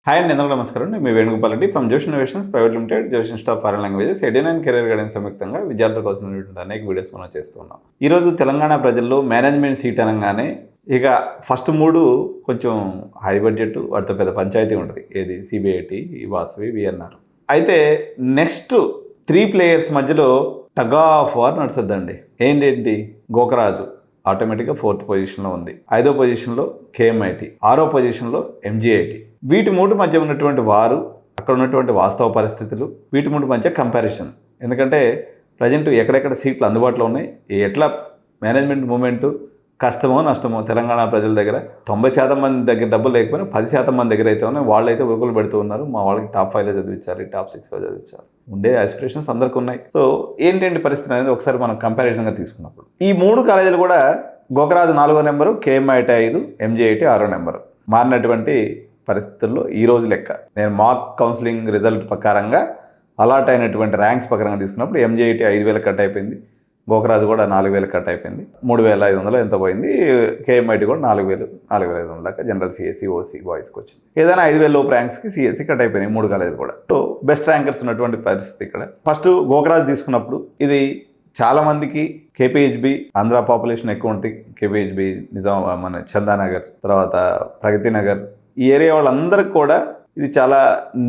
Hi అండి, అందరికీ నమస్కారం. నేను మీ Venugopal Reddy from Josh innovations private limited, Josh institute of foreign languages, Edunine career guidance సంయుక్తంగా విద్యార్థుల కోసం అనేక వీడియోస్ మనం చేస్తున్నాం. ఈరోజు తెలంగాణ ప్రజల్లో మేనేజ్మెంట్ సీట్ అనగానే ఇక ఫస్ట్ 3 కొంచెం హై బడ్జెట్, వాటితో పెద్ద పంచాయతీ ఉంటుంది. ఏది సిబిఐటి, వాసవి, విఎన్ఆర్. అయితే నెక్స్ట్ 3 ప్లేయర్స్ మధ్యలో టగ్ ఆఫ్ వార్ నడుస్తుందండి. ఏంటి గోకరాజు ఆటోమేటిక్గా 4th పొజిషన్లో ఉంది. 5వ పొజిషన్లో కేఎంఐటి, 6వ పొజిషన్లో ఎంజీఐటి. వీటి 3 మధ్య ఉన్నటువంటి వారు, అక్కడ ఉన్నటువంటి వాస్తవ పరిస్థితులు, వీటి 3 మధ్య కంపారిజన్. ఎందుకంటే ప్రజెంట్ ఎక్కడెక్కడ సీట్లు అందుబాటులో ఉన్నాయి, ఎట్లా మేనేజ్మెంట్ మూమెంటు కష్టమో నష్టమో తెలంగాణ ప్రజల దగ్గర 90% మంది దగ్గర డబ్బులు లేకపోయినా 10% మంది దగ్గర అయితే ఉన్నాయి. వాళ్ళైతే ఉరుకులు పెడుతూ ఉన్నారు. మా వాళ్ళకి టాప్ 5లో చదివించాలి, టాప్ 6లో చదివించాలి, ఉండే ఆస్పిరేషన్స్ అందరికీ ఉన్నాయి. సో ఏంటంటి పరిస్థితి అనేది ఒకసారి మనం కంపారిజన్గా తీసుకున్నప్పుడు ఈ 3 కాలేజీలు కూడా గోకరాజు 4వ నెంబరు, కేఎంఐటి 5, ఎంజీఐటి 6వ నెంబరు. మారినటువంటి పరిస్థితుల్లో ఈ రోజు లెక్క నేను మాక్ కౌన్సిలింగ్ రిజల్ట్ ప్రకారంగా అలాట్ అయినటువంటి ర్యాంక్స్ ప్రకారంగా తీసుకున్నప్పుడు ఎంజీఐటి 5,000 కట్ అయిపోయింది, గోకరాజు కూడా 4,000 కట్ అయిపోయింది, 3,500 ఎంత పోయింది. కేఎంఐటి కూడా 4,500 దాకా జనరల్ సిఎస్సి, ఓసీ బాయ్స్కి వచ్చింది. ఏదైనా 5,000 లోపు ర్యాంక్స్కి సిఎస్సి కట్ అయిపోయినాయి 3 కాలేజీలు కూడా. సో బెస్ట్ ర్యాంకర్స్ ఉన్నటువంటి పరిస్థితి ఇక్కడ. ఫస్ట్ గోకరాజు తీసుకున్నప్పుడు ఇది చాలామందికి కేపీహెచ్బి, ఆంధ్ర పాపులేషన్ ఎక్కువ ఉంటుంది. కేపీహెచ్బి, మన చందానగర్, తర్వాత ప్రగతి నగర్, ఈ ఏరియా వాళ్ళందరికీ కూడా ఇది చాలా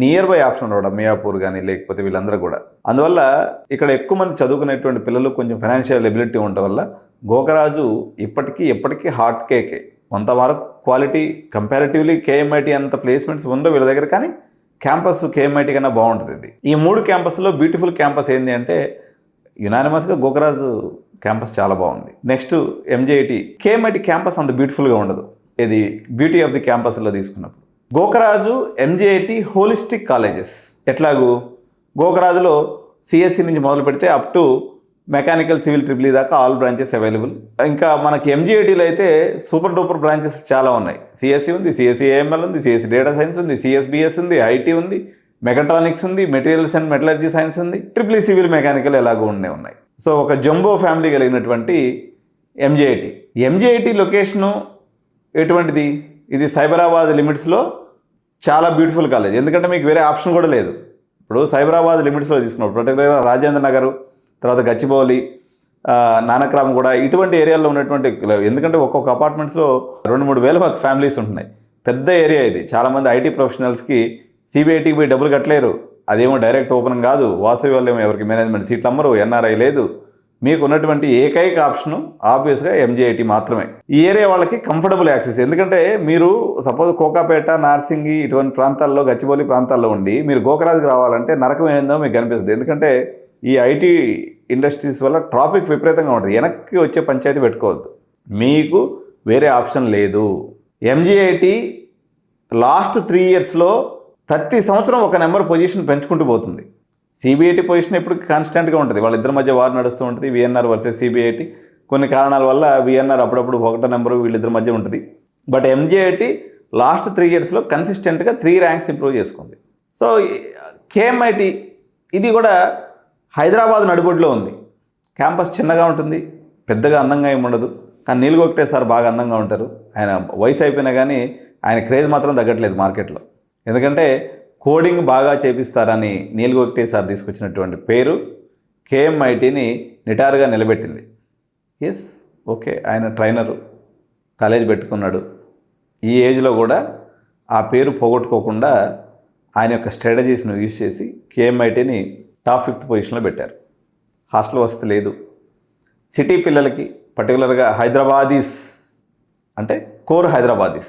నియర్ బై ఆప్షన్ కూడా, మియాపూర్ కానీ లేకపోతే వీళ్ళందరూ కూడా. అందువల్ల ఇక్కడ ఎక్కువ మంది చదువుకునేటువంటి పిల్లలు కొంచెం ఫైనాన్షియల్ ఎబిలిటీ ఉండటం వల్ల గోకరాజు ఎప్పటికీ హాట్ కేకే. కొంతవరకు క్వాలిటీ కంపారిటివ్లీ కేఎంఐటి అంత ప్లేస్మెంట్స్ ఉందో వీళ్ళ దగ్గర, కానీ క్యాంపస్ కేఎంఐటి కన్నా బాగుంటుంది. ఇది ఈ 3 క్యాంపస్లో బ్యూటిఫుల్ క్యాంపస్ ఏంటి అంటే యునానిమస్గా గోకరాజు క్యాంపస్ చాలా బాగుంది. నెక్స్ట్ ఎంజేఐటి. కేఎంఐటి క్యాంపస్ అంత బ్యూటిఫుల్గా ఉండదు. ఇది బ్యూటీ ఆఫ్ ది క్యాంపస్లో తీసుకున్నప్పుడు గోకరాజు, ఎంజేఐటి హోలిస్టిక్ కాలేజెస్. ఎట్లాగూ గోకరాజులో సిఎస్సి నుంచి మొదలు పెడితే up to mechanical, civil, triple దాకా ఆల్ బ్రాంచెస్ అవైలబుల్. ఇంకా మనకి ఎంజీఐటీలో అయితే సూపర్ డూపర్ బ్రాంచెస్ చాలా ఉన్నాయి. సిఎస్సి ఉంది, సిఎస్సి ఏఎంఎల్ ఉంది, సిఎస్సి డేటా సైన్స్ ఉంది, సిఎస్బిఎస్ ఉంది, ఐటీ ఉంది, మెకాట్రానిక్స్ ఉంది, మెటీరియల్స్ అండ్ మెటలర్జీ సైన్స్ ఉంది, ట్రిపుల్ సివిల్, మెకానికల్ ఎలాగో ఉన్నాయి. సో ఒక జంబో ఫ్యామిలీ కలిగినటువంటి ఎంజేఐటి. ఎంజేఐటి లొకేషను ఎటువంటిది? ఇది సైబరాబాద్ లిమిట్స్లో చాలా బ్యూటిఫుల్ కాలేజ్. ఎందుకంటే మీకు వేరే ఆప్షన్ కూడా లేదు. ఇప్పుడు సైబరాబాద్ లిమిట్స్లో తీసుకున్నప్పుడు పర్టికులర్గా రాజేంద్ర నగర్, తర్వాత గచ్చిబౌలి, నానక్రామ్ కూడా ఇటువంటి ఏరియాలో ఉన్నటువంటి, ఎందుకంటే ఒక్కొక్క అపార్ట్మెంట్స్లో 2-3 వేల ఫ్యామిలీస్ ఉంటున్నాయి. పెద్ద ఏరియా ఇది. చాలామంది ఐటీ ప్రొఫెషనల్స్కి సిబిఐటికి పోయి డబ్బులు కట్టలేరు. అదేమో డైరెక్ట్ ఓపెన్ కాదు. వాసవి వాళ్ళు ఏమో ఎవరికి మేనేజ్మెంట్ సీట్లు అమ్మరు, ఎన్ఆర్ఐ లేదు. మీకు ఉన్నటువంటి ఏకైక ఆప్షను ఆబ్వియస్గా ఎంజీఐటి మాత్రమే. ఈ ఏరియా వాళ్ళకి కంఫర్టబుల్ యాక్సెస్. ఎందుకంటే మీరు సపోజ్ కోకాపేట, నార్సింగి ఇటువంటి ప్రాంతాల్లో, గచ్చిబౌలి ప్రాంతాల్లో ఉండి మీరు గోకరాజుకి రావాలంటే నరకం ఏందో మీకు కనిపిస్తుంది. ఎందుకంటే ఈ ఐటీ ఇండస్ట్రీస్ వల్ల ట్రాఫిక్ విపరీతంగా ఉంటుంది. వెనక్కి వచ్చే పంచాయతీ పెట్టుకోవద్దు, మీకు వేరే ఆప్షన్ లేదు. ఎంజీఐటి లాస్ట్ 3 ఇయర్స్లో ప్రతి సంవత్సరం ఒక నెంబర్ పొజిషన్ పెంచుకుంటూ పోతుంది. సిబిఐటి పొజిషన్ ఎప్పుడు కాన్స్టెంట్గా ఉంటుంది. వాళ్ళిద్దరి మధ్య వార్ నడుస్తూ ఉంటుంది. VNR versus CBIT. కొన్ని కారణాల వల్ల విఎన్ఆర్ అప్పుడప్పుడు 1వ నెంబరు వీళ్ళిద్దరి మధ్య ఉంటుంది. బట్ ఎంజేఐటి లాస్ట్ 3 ఇయర్స్లో కన్సిస్టెంట్గా 3 ర్యాంక్స్ ఇంప్రూవ్ చేసుకుంది. సో కేఎంఐటి ఇది కూడా హైదరాబాద్ నడిబొడ్లో ఉంది. క్యాంపస్ చిన్నగా ఉంటుంది, పెద్దగా అందంగా ఏమి ఉండదు. కానీ నీళ్ళు కొట్టే సార్ బాగా అందంగా ఉంటారు. ఆయన వయసు అయిపోయినా కానీ ఆయన క్రేజ్ మాత్రం తగ్గట్లేదు మార్కెట్లో. ఎందుకంటే కోడింగ్ బాగా చేపిస్తారని నీళ్ళు కొట్టే సార్ తీసుకొచ్చినటువంటి పేరు కేఎంఐటిని నిటారుగా నిలబెట్టింది. ఎస్, ఓకే, ఆయన ట్రైనరు, కాలేజ్ పెట్టుకున్నాడు. ఈ ఏజ్లో కూడా ఆ పేరు పోగొట్టుకోకుండా ఆయన యొక్క స్ట్రాటజీస్ను యూజ్ చేసి కేఎంఐటిని టాప్ 5th పొజిషన్లో పెట్టారు. హాస్టల్ వసతి లేదు. సిటీ పిల్లలకి పర్టికులర్గా హైదరాబాదీస్ అంటే కోర్ హైదరాబాదీస్కి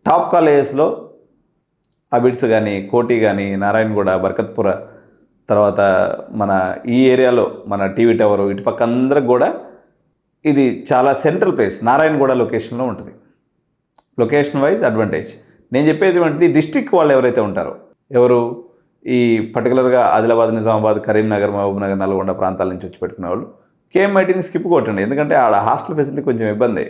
టాప్ కాలేజెస్లో అబిడ్స్ కానీ, కోటి కానీ, నారాయణగూడ, బర్కత్పుర, తర్వాత మన ఈ ఏరియాలో మన టీవీ టవర్, ఇటు పక్క అందరికి కూడా ఇది చాలా సెంట్రల్ ప్లేస్. నారాయణగూడ లొకేషన్లో ఉంటుంది. Location wise advantage. నేను చెప్పేది ఏంటి, డిస్ట్రిక్ట్ వాళ్ళు ఎవరైతే ఉంటారో, ఎవరు ఈ పర్టికులర్గా ఆదిలాబాద్, నిజామాబాద్, కరీంనగర్, మహబూబ్నగర్, నల్గొండ ప్రాంతాల నుంచి వచ్చి పెట్టుకునే వాళ్ళు కేఎంఐటిని స్కిప్ కొట్టండి. ఎందుకంటే ఆడ హాస్టల్ ఫెసిలిటీ కొంచెం ఇబ్బంది.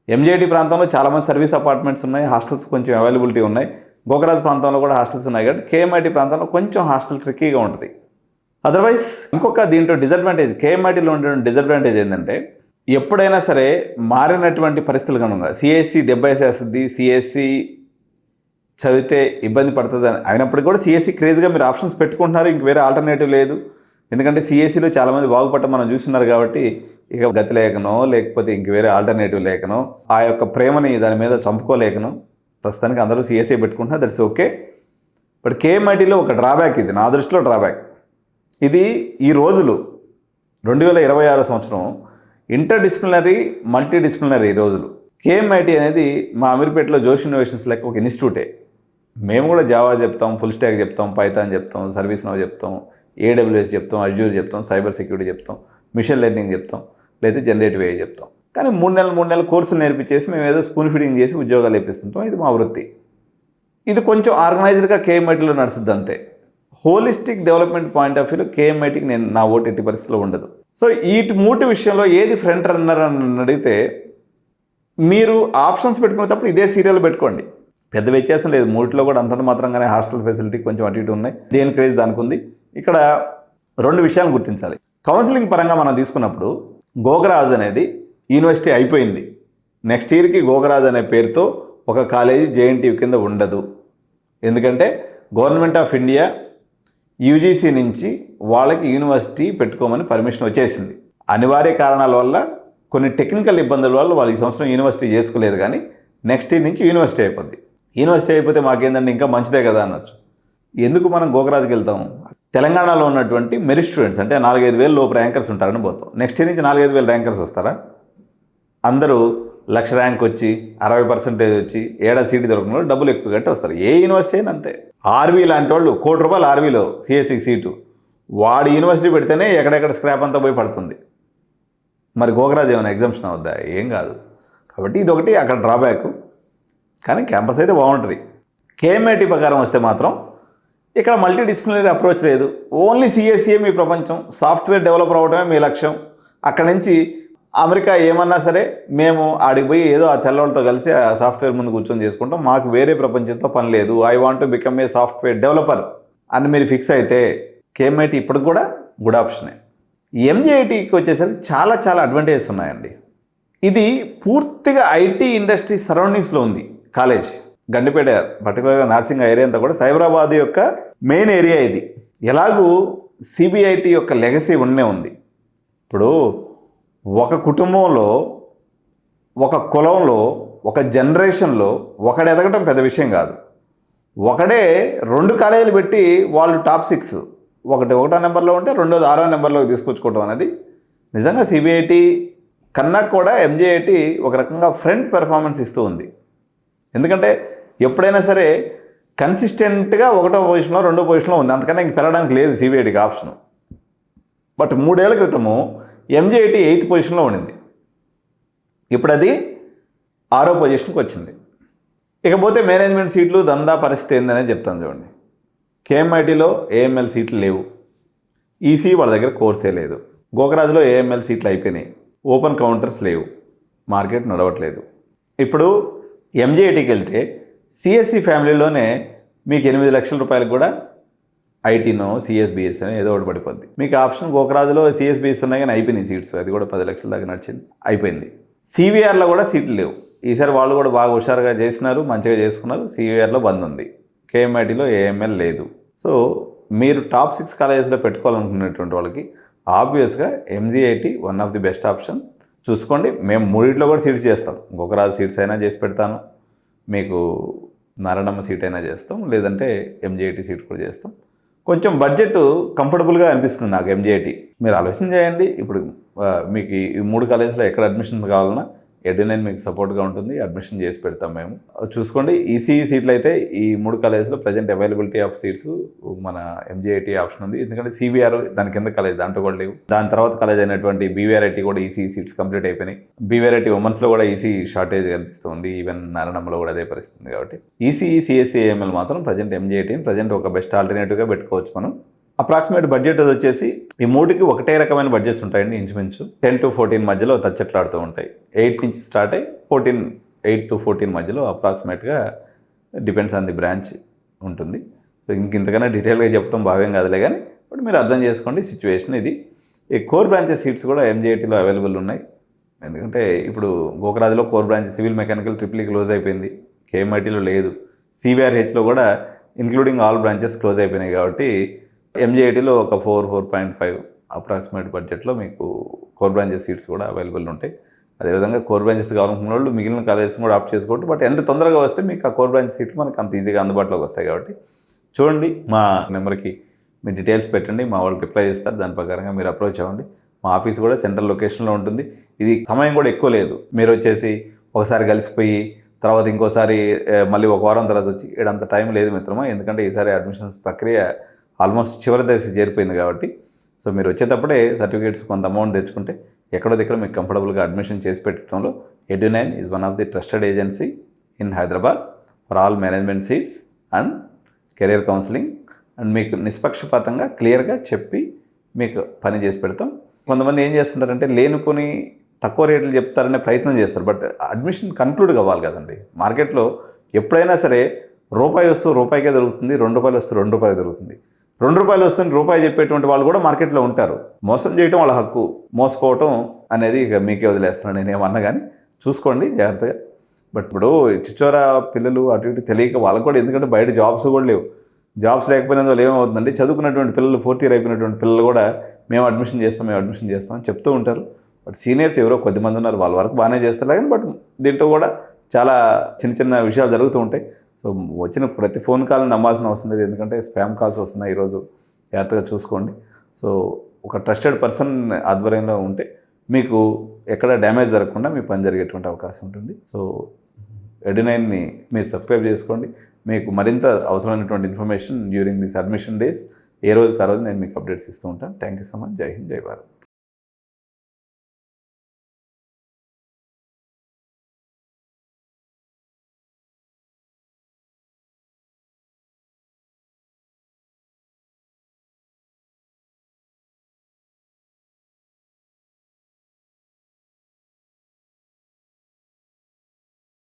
ఎంజేఐటి ప్రాంతంలో చాలామంది సర్వీస్ అపార్ట్మెంట్స్ ఉన్నాయి, హాస్టల్స్ కొంచెం అవైలబిలిటీ ఉన్నాయి. గోకరాజు ప్రాంతంలో కూడా హాస్టల్స్ ఉన్నాయి. కాబట్టి కేఎంఐటి ప్రాంతంలో కొంచెం హాస్టల్ ట్రిక్కీగా ఉంటుంది. అదర్వైజ్ ఇంకొక దీంట్లో డిసడ్వాంటేజ్, కేఎంఐటిలో ఉండే డిసడ్వాంటేజ్ ఏంటంటే ఎప్పుడైనా సరే మారినటువంటి పరిస్థితులు కనుక సిఎస్సి దెబ్బేసేస్తుంది, సిఎస్సి చదివితే ఇబ్బంది పడుతుంది అని అయినప్పటికీ కూడా సిఎస్సి క్రేజ్గా మీరు ఆప్షన్స్ పెట్టుకుంటున్నారు, ఇంక వేరే ఆల్టర్నేటివ్ లేదు. ఎందుకంటే సిఎస్సిలో చాలామంది బాగుపడటం మనం చూస్తున్నారు కాబట్టి ఇక గతి లేకనో లేకపోతే ఇంక వేరే ఆల్టర్నేటివ్ లేకనో ఆ యొక్క ప్రేమని దాని మీద చంపుకోలేకనో ప్రస్తుతానికి అందరూ సిఎస్సి పెట్టుకుంటున్నారు. That's okay. బట్ కేఎంఐటీలో ఒక డ్రాబ్యాక్, ఇది నా దృష్టిలో డ్రాబ్యాక్. ఇది ఈ రోజులు 2026 సంవత్సరం ఇంటర్ డిసిప్లినరీ మల్టీ డిసిప్లినరీ రోజులు. కేఎంఐటీ అనేది మా అమీర్పేటలో జోష్ ఇన్నోవేషన్స్ లెక్క ఒక ఇన్స్టిట్యూటే. మేము కూడా జావా చెప్తాం, ఫుల్ స్టాక్ చెప్తాం, పైథాన్ చెప్తాం, సర్వీస్ నౌ చెప్తాం, AWS చెప్తాం, అజ్యూర్ చెప్తాం, సైబర్ సెక్యూరిటీ చెప్తాం, మిషన్ లెర్నింగ్ చెప్తాం, లేదా జనరేటివ్ AI చెప్తాం. కానీ 3 నెలల కోర్సులు నేర్పించేసి మేము ఏదో స్పూన్ ఫీడింగ్ చేసి ఉద్యోగాలు ఇప్పిస్తుంటాం. ఇది మా వృత్తి. ఇది కొంచెం ఆర్గనైజ్డ్గా కేఎంఐటీలో నడుస్తుంది అంతే. హోలిస్టిక్ డెవలప్మెంట్ పాయింట్ ఆఫ్ వ్యూలో కేఎంఐటీకి నేను నా ఓటు ఎట్టి పరిస్థితిలో ఉండదు. సో ఈ 3 విషయంలో ఏది ఫ్రంట్ రన్నర్ అని అడిగితే మీరు ఆప్షన్స్ పెట్టుకునేటప్పుడు ఇదే సీరియల్ పెట్టుకోండి, పెద్ద వ్యత్యాసం లేదు. 3లో కూడా అంతంత మాత్రంగానే హాస్టల్ ఫెసిలిటీ కొంచెం అటు ఇటు ఉన్నాయి, దేని క్రేజ్ దానికి ఉంది. ఇక్కడ 2 విషయాలు గుర్తించాలి. కౌన్సిలింగ్ పరంగా మనం తీసుకున్నప్పుడు గోగరాజ్ అనేది యూనివర్సిటీ అయిపోయింది. నెక్స్ట్ ఇయర్కి గోగరాజ్ అనే పేరుతో ఒక కాలేజీ JNTU కింద ఉండదు. ఎందుకంటే గవర్నమెంట్ ఆఫ్ ఇండియా UGC నుంచి వాళ్ళకి యూనివర్సిటీ పెట్టుకోమని పర్మిషన్ వచ్చేసింది. అనివార్య కారణాల వల్ల కొన్ని టెక్నికల్ ఇబ్బందుల వల్ల వాళ్ళు ఈ సంవత్సరం యూనివర్సిటీ చేసుకోలేదు, కానీ నెక్స్ట్ ఇయర్ నుంచి యూనివర్సిటీ అయిపోద్ది. యూనివర్సిటీ అయిపోతే మాకేందంటే ఇంకా మంచిదే కదా అనొచ్చు. ఎందుకు మనం గోగరాజ్కి వెళ్తాం? తెలంగాణలో ఉన్నటువంటి మెరిట్ స్టూడెంట్స్ అంటే 4-5 వేల లోపు ర్యాంకర్స్ ఉంటారని పోతాం. నెక్స్ట్ ఇయర్ నుంచి 4-5 వేల ర్యాంకర్స్ వస్తారా? అందరూ 1,00,000 ర్యాంక్ వచ్చి 60% వచ్చి ఏడా సీటు దొరకడంలో డబ్బులు ఎక్కువ కట్టి వస్తారు. ఏ యూనివర్సిటీ అయినా అంతే. ఆర్వీ లాంటి వాళ్ళు ₹1,00,00,000 ఆర్వీలో సిఎస్సి సీటు, వాడు యూనివర్సిటీ పెడితేనే ఎక్కడెక్కడ స్క్రాప్ అంతా పోయి పడుతుంది. మరి గోగరాజ్ ఏమైనా ఎగ్జామ్షన్ అవుద్దా? ఏం కాదు. కాబట్టి ఇదొకటి అక్కడ డ్రాబ్యాక్. కానీ క్యాంపస్ అయితే బాగుంటుంది. కేఎంఐటీ ప్రకారం వస్తే మాత్రం ఇక్కడ మల్టీ డిసిప్లినరీ అప్రోచ్ లేదు. ఓన్లీ సిఎస్సిఏ మీ ప్రపంచం, సాఫ్ట్వేర్ డెవలపర్ అవడమే మీ లక్ష్యం. అక్కడి నుంచి అమెరికా ఏమన్నా సరే మేము ఆడికి పోయి ఏదో ఆ తెల్లవాళ్ళతో కలిసి ఆ సాఫ్ట్వేర్ ముందు కూర్చొని చేసుకుంటాం, మాకు వేరే ప్రపంచంతో పని లేదు, I want to become a software developer అని మీరు ఫిక్స్ అయితే కేఎంఐటీ ఇప్పటికి కూడా గుడ్ ఆప్షనే. ఎంజేఐటీకి వచ్చేసరికి చాలా అడ్వాంటేజెస్ ఉన్నాయండి. ఇది పూర్తిగా ఐటీ ఇండస్ట్రీ సరౌండింగ్స్లో ఉంది కాలేజ్. గండిపేట పర్టికులర్గా నార్సింగ్ ఏరియా అంతా కూడా సైబరాబాద్ యొక్క మెయిన్ ఏరియా ఇది. ఎలాగూ సిబిఐటి యొక్క లెగసీ ఉండే ఉంది. ఇప్పుడు ఒక కుటుంబంలో, ఒక కులంలో, ఒక జనరేషన్లో ఒకడు ఎదగటం పెద్ద విషయం కాదు. ఒకడే 2 కాలేజీలు పెట్టి వాళ్ళు టాప్ 6, ఒకటి 1వ నెంబర్లో ఉంటే రెండోది 6వ నెంబర్లోకి తీసుకొచ్చుకోవడం అనేది నిజంగా సిబిఐటి కన్నా కూడా ఎంజేఐటి ఒక రకంగా ఫ్రంట్ పెర్ఫార్మెన్స్ ఇస్తూ ఉంది. ఎందుకంటే ఎప్పుడైనా సరే కన్సిస్టెంట్గా 1వ పొజిషన్లో 2వ పొజిషన్లో ఉంది, అంతకన్నా ఇంక పెరగడానికి లేదు సిబిఐటికి ఆప్షన్. బట్ 3 ఏళ్ల క్రితము ఎంజేఐటి 8th పొజిషన్లో ఉండింది, ఇప్పుడు అది 6వ పొజిషన్కి వచ్చింది. ఇకపోతే మేనేజ్మెంట్ సీట్లు దందా పరిస్థితి ఏందనేది చెప్తాను చూడండి. కేఎంఐటీలో AML సీట్లు లేవు, ఈసీ వాళ్ళ దగ్గర కోర్సే లేదు. గోకరాజ్లో AML సీట్లు అయిపోయినాయి, ఓపెన్ కౌంటర్స్ లేవు, మార్కెట్ నడవట్లేదు. ఇప్పుడు ఎంజేఐటీకి వెళ్తే సిఎస్సి ఫ్యామిలీలోనే మీకు 8 లక్షల రూపాయలకు కూడా ఐటీనో సిఎస్బిఎస్ అని ఏదో ఒకటి పడిపోద్ది. మీకు ఆప్షన్ గోకరాజులో సిఎస్బిఎస్ ఉన్నాయి కానీ అయిపోయినాయి సీట్స్, అది కూడా 10 లక్షల దాకా నడిచింది, అయిపోయింది. సివిఆర్లో కూడా సీట్లు లేవు. ఈసారి వాళ్ళు కూడా బాగా హుషారుగా చేసినారు, మంచిగా చేసుకున్నారు. సివిఆర్లో బంద్ ఉంది. కేఎంఐటీలో AML లేదు. సో మీరు టాప్ 6 కాలేజెస్లో పెట్టుకోవాలనుకునేటువంటి వాళ్ళకి ఆబ్వియస్గా MGIT one of the best option. చూసుకోండి, మేము 3 కూడా సీట్స్ చేస్తాం. గోకరాజు సీట్స్ అయినా చేసి పెడతాను, మీకు నారాయణమ్మ సీట్ అయినా చేస్తాం, లేదంటే ఎంజేఐటీ సీట్ కూడా చేస్తాం. కొంచెం బడ్జెట్ కంఫర్టబుల్గా అనిపిస్తుంది నాకు ఎంజేఐటీ. మీరు ఆలోచన చేయండి. ఇప్పుడు మీకు ఈ 3 కాలేజీలో ఎక్కడ అడ్మిషన్ కావాలన్నా ఎడ్9 మీకు సపోర్ట్గా ఉంటుంది, అడ్మిషన్ చేసి పెడతాం మేము. చూసుకోండి, ఈసీఈ సీట్లు అయితే ఈ 3 కాలేజెస్లో ప్రజెంట్ అవైలబిలిటీ ఆఫ్ సీట్స్ మన ఎంజేఐటీ ఆప్షన్ ఉంది. ఎందుకంటే సివిఆర్ దాని కింద కాలేజ్ దాంట్లో కూడా లేవు. దాని తర్వాత కాలేజ్ అయినటువంటి బీవీఆర్ఐటీ కూడా ఈసీఈ సీట్స్ కంప్లీట్ అయిపోయినాయి. బీవీఆర్ఐటీ ఉమెన్స్లో కూడా ఈసీ షార్టేజ్ కనిపిస్తుంది, ఈవెన్ నారాయణంలో కూడా అదే పరిస్థితుంది. కాబట్టి ఈసీఈ సిఎస్సి AML మాత్రం ప్రజెంట్ ఎంజేఐటీని ప్రజెంట్ ఒక బెస్ట్ ఆల్టర్నేటివ్గా పెట్టుకోవచ్చు మనం. అప్రాక్సిమేట్ బడ్జెట్ వచ్చేసి ఈ 3కి ఒకటే రకమైన బడ్జెట్స్ ఉంటాయండి, ఇంచుమించు 10 to 14 మధ్యలో తచ్చట్లాడుతూ ఉంటాయి. 8 నుంచి స్టార్ట్ అయ్యి 8 to 14 మధ్యలో అప్రాక్సిమేట్గా డిపెండ్స్ ఆన్ ది బ్రాంచ్ ఉంటుంది. ఇంతకన్నా డీటెయిల్గా చెప్పడం భావ్యం కాదులే, కానీ ఇప్పుడు మీరు అర్థం చేసుకోండి సిచ్యువేషన్ ఇది. ఈ కోర్ బ్రాంచెస్ సీట్స్ కూడా ఎంజేఐటీలో అవైలబుల్ ఉన్నాయి. ఎందుకంటే ఇప్పుడు గోకరాజులో core branch civil mechanical triple close అయిపోయింది, కేఎంఐటీలో లేదు. సిబిఆర్హెచ్లో కూడా ఇంక్లూడింగ్ ఆల్ బ్రాంచెస్ క్లోజ్ అయిపోయినాయి కాబట్టి ఎంజేఐటీలో ఒక 4.5 అప్రాక్సిమేట్ బడ్జెట్లో మీకు కోర్ బ్రాంచెస్ సీట్స్ కూడా అవైలబుల్ ఉంటాయి. అదేవిధంగా కోర్ బ్రాంచెస్ కావాలనుకున్న వాళ్ళు మిగిలిన కాలేజెస్ కూడా ఆప్ట్ చేసుకోవచ్చు. బట్ ఎంత తొందరగా వస్తే మీకు ఆ కోర్ బ్రాంచ్ సీట్లు మనకు అంత ఈజీగా అందుబాటులోకి వస్తాయి కాబట్టి చూడండి. మా నెంబర్కి మీ డీటెయిల్స్ పెట్టండి, మా వాళ్ళు రిప్లై చేస్తారు. దాని ప్రకారంగా మీరు అప్రోచ్ అవ్వండి. మా ఆఫీస్ కూడా సెంట్రల్ లొకేషన్లో ఉంటుంది. ఇది సమయం కూడా ఎక్కువ లేదు. మీరు వచ్చేసి ఒకసారి కలిసిపోయి తర్వాత ఇంకోసారి మళ్ళీ ఒక వారం తర్వాత వచ్చి ఇడంత టైం లేదు మిత్రమా. ఎందుకంటే ఈసారి అడ్మిషన్స్ ప్రక్రియ ఆల్మోస్ట్ చివరి దశ చేరిపోయింది కాబట్టి సో మీరు వచ్చేటప్పుడే సర్టిఫికేట్స్ కొంత అమౌంట్ తెచ్చుకుంటే ఎక్కడో దగ్గర మీకు కంఫర్టబుల్గా అడ్మిషన్ చేసి పెట్టడంలో Edunine is one of the trusted agency in Hyderabad for all management seats and career counselling. And మీకు నిష్పక్షపాతంగా క్లియర్గా చెప్పి మీకు పని చేసి పెడతాం. కొంతమంది ఏం చేస్తుంటారంటే లేనుకొని తక్కువ రేట్లు చెప్తారనే ప్రయత్నం చేస్తారు. బట్ అడ్మిషన్ కన్క్లూడ్ కావాలి కదండి. మార్కెట్లో ఎప్పుడైనా సరే రూపాయి వస్తూ రూపాయికే దొరుకుతుంది, ₹2 వస్తూ ₹2 దొరుకుతుంది. ₹2 వస్తుంది రూపాయి చెప్పేటువంటి వాళ్ళు కూడా మార్కెట్లో ఉంటారు. మోసం చేయటం వాళ్ళ హక్కు, మోసపోవటం అనేది ఇక మీకే వదిలేస్తున్నాను. నేనేమన్నా కానీ చూసుకోండి జాగ్రత్తగా. బట్ ఇప్పుడు చిచ్చోరా పిల్లలు అటు ఇటు తెలియక వాళ్ళకు కూడా, ఎందుకంటే బయట జాబ్స్ కూడా లేవు. జాబ్స్ లేకపోయినందువల్ల ఏమవుతుందండి, చదువుకున్నటువంటి పిల్లలు 4th ఇయర్ అయిపోయినటువంటి పిల్లలు కూడా మేము అడ్మిషన్ చేస్తాం అని చెప్తూ ఉంటారు. బట్ సీనియర్స్ ఎవరో కొద్దిమంది ఉన్నారు, వాళ్ళ వరకు బాగానే చేస్తారు. కానీ బట్ దీంట్లో కూడా చాలా చిన్న చిన్న విషయాలు జరుగుతూ ఉంటాయి. సో వచ్చిన ప్రతి ఫోన్ కాల్ని నమ్మాల్సిన అవసరం లేదు, ఎందుకంటే స్పామ్ కాల్స్ వస్తున్నాయి ఈరోజు. జాగ్రత్తగా చూసుకోండి. సో ఒక ట్రస్టెడ్ పర్సన్ ఆధ్వర్యంలో ఉంటే మీకు ఎక్కడ డ్యామేజ్ జరగకుండా మీ పని జరిగేటువంటి అవకాశం ఉంటుంది. సో ఎడ్యునైన్ని మీరు సబ్స్క్రైబ్ చేసుకోండి. మీకు మరింత అవసరమైనటువంటి information during this admission days ఏ రోజుకి ఆ రోజు నేను మీకు అప్డేట్స్ ఇస్తూ ఉంటాను. Thank you so much. Jai Hind, జై భారత్.